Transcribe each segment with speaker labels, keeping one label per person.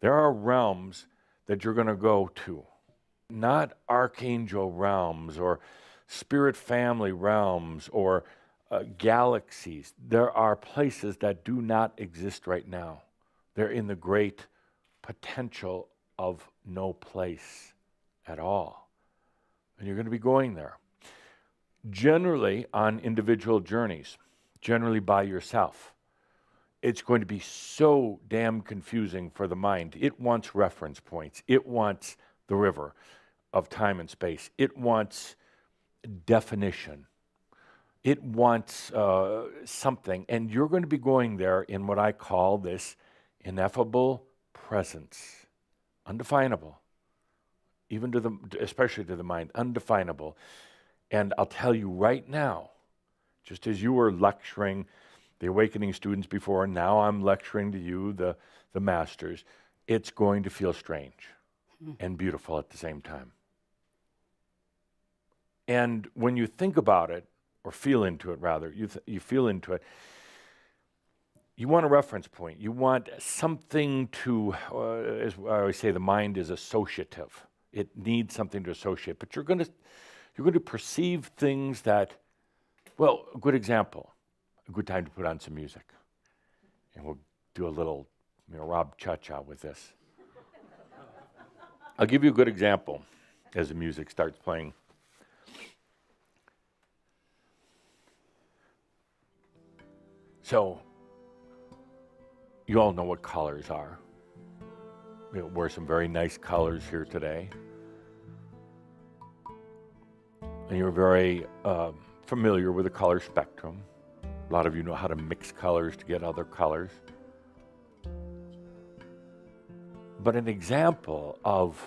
Speaker 1: There are realms that you're going to go to, not archangel realms or spirit family realms or galaxies. There are places that do not exist right now. They're in the great potential of no place at all. And you're going to be going there. Generally on individual journeys, generally by yourself. It's going to be so damn confusing for the mind. It wants reference points. It wants the river of time and space. It wants definition. It wants something. And you're going to be going there in what I call this ineffable presence. Undefinable. Even to the, especially to the mind, undefinable. And I'll tell you right now, just as you were lecturing the awakening students before, now I'm lecturing to you, the masters, it's going to feel strange and beautiful at the same time. And when you think about it, or feel into it rather, you feel into it, you want a reference point. You want something to, as I always say, the mind is associative. It needs something to associate. But you're going to perceive things that, well, a good example, a good time to put on some music. And we'll do a little Merabh cha-cha with this. I'll give you a good example as the music starts playing. So, you all know what colors are. We wear some very nice colors here today. And you're very familiar with the color spectrum. A lot of you know how to mix colors to get other colors. But an example of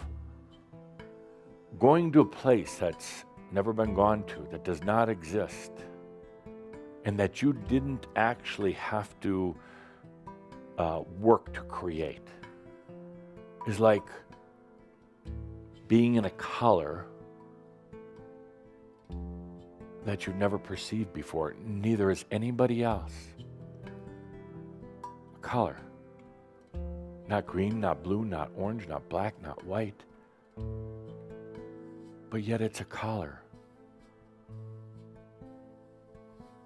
Speaker 1: going to a place that's never been gone to, that does not exist, and that you didn't actually have to work to create, is like being in a color that you've never perceived before. Neither has anybody else. A color. Not green, not blue, not orange, not black, not white. But yet it's a color.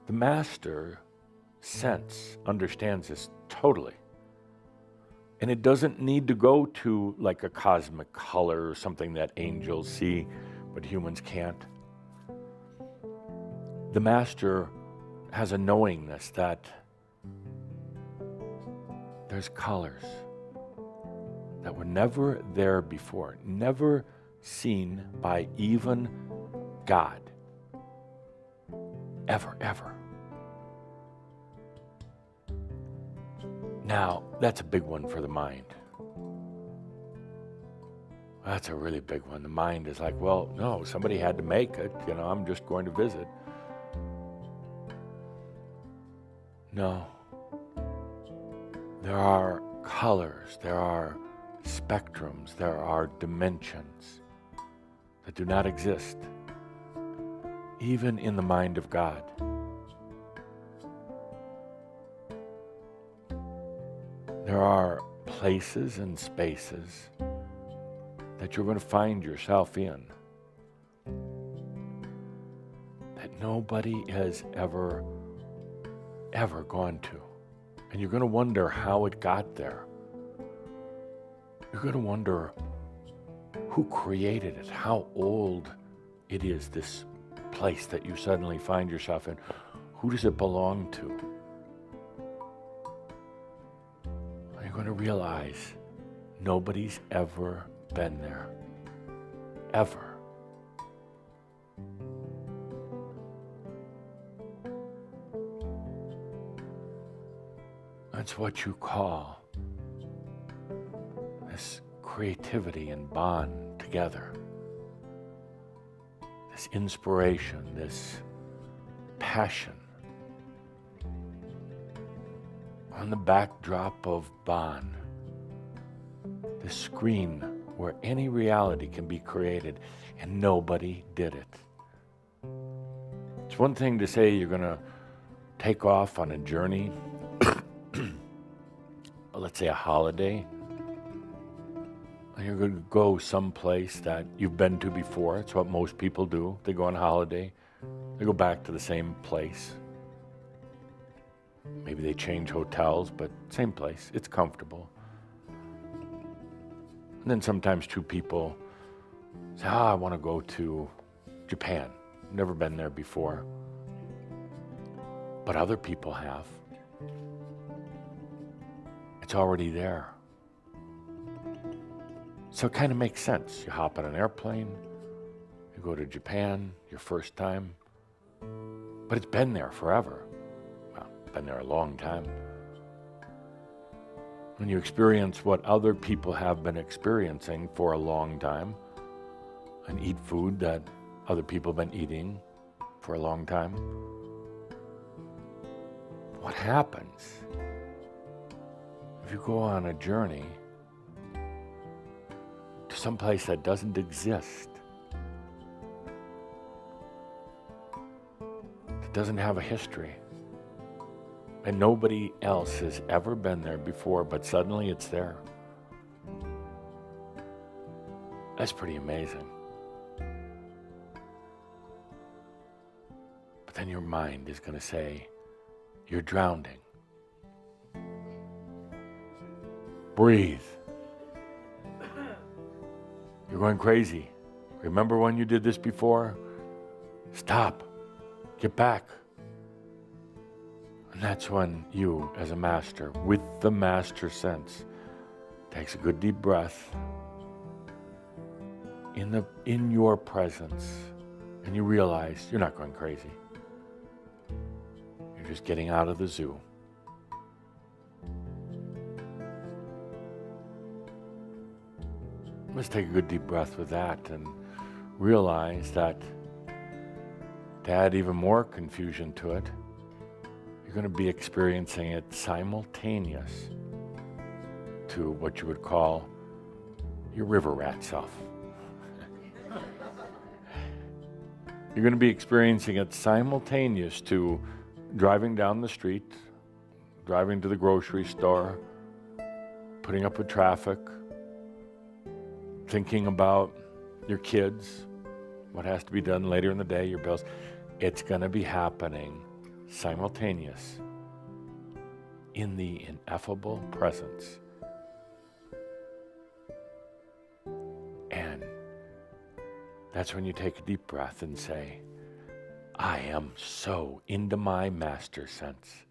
Speaker 1: The master understands this totally. And it doesn't need to go to like a cosmic color or something that angels see, but humans can't. The master has a knowingness that there's colors that were never there before, never seen by even God. Ever, ever. Now, that's a big one for the mind. That's a really big one. The mind is like, well, no, somebody had to make it. I'm just going to visit. No. There are colors, there are spectrums, there are dimensions that do not exist, even in the mind of God. There are places and spaces that you're going to find yourself in that nobody has ever gone to. And you're going to wonder how it got there. You're going to wonder who created it, how old it is, this place that you suddenly find yourself in. Who does it belong to? You're going to realize nobody's ever been there. Ever. That's what you call this creativity and bond together. This inspiration, this passion. On the backdrop of bond. This screen where any reality can be created and nobody did it. It's one thing to say you're going to take off on a journey, let's say a holiday, And you're going to go someplace that you've been to before. It's what most people do. They go on holiday. They go back to the same place. Maybe they change hotels, but same place. It's comfortable. And then sometimes two people say, I want to go to Japan. Never been there before. But other people have. It's already there. So it kind of makes sense. You hop on an airplane, you go to Japan, your first time, but it's been there forever. Well, been there a long time. When you experience what other people have been experiencing for a long time, and eat food that other people have been eating for a long time, what happens if you go on a journey to some place that doesn't exist, that doesn't have a history, and nobody else has ever been there before, but suddenly it's there? That's pretty amazing. But then your mind is going to say, you're drowning. Breathe. You're going crazy. Remember when you did this before? Stop. Get back. And that's when you, as a master, with the master sense, takes a good deep breath in your presence, and you realize you're not going crazy. You're just getting out of the zoo. Let's take a good deep breath with that and realize that to add even more confusion to it, you're going to be experiencing it simultaneous to what you would call your river rat self. You're going to be experiencing it simultaneous to driving down the street, driving to the grocery store, putting up with traffic, thinking about your kids, what has to be done later in the day, your bills. It's going to be happening simultaneous in the ineffable presence. And that's when you take a deep breath and say, I am so into my master sense.